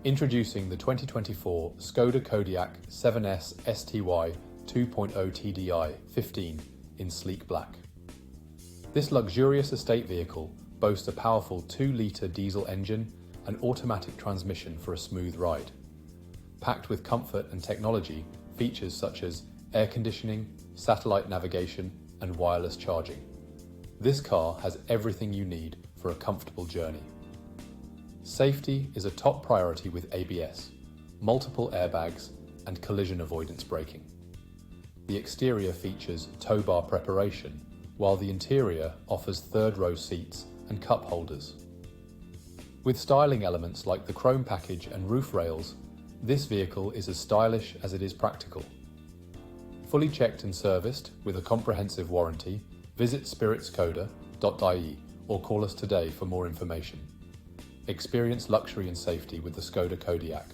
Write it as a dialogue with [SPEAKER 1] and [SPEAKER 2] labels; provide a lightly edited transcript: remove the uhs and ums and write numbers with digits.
[SPEAKER 1] Introducing the 2024 Skoda Kodiaq 7S STY 2.0 TDI 15 in sleek black. This luxurious estate vehicle boasts a powerful 2-litre diesel engine and automatic transmission for a smooth ride. Packed with comfort and technology, features such as air conditioning, satellite navigation, and wireless charging. This car has everything you need for a comfortable journey. Safety is a top priority with ABS, multiple airbags, and collision avoidance braking. The exterior features towbar preparation, while the interior offers third-row seats and cup holders. With styling elements like the chrome package and roof rails, this vehicle is as stylish as it is practical. Fully checked and serviced with a comprehensive warranty, visit spiritskoda.ie or call us today for more information. Experience luxury and safety with the Skoda Kodiaq.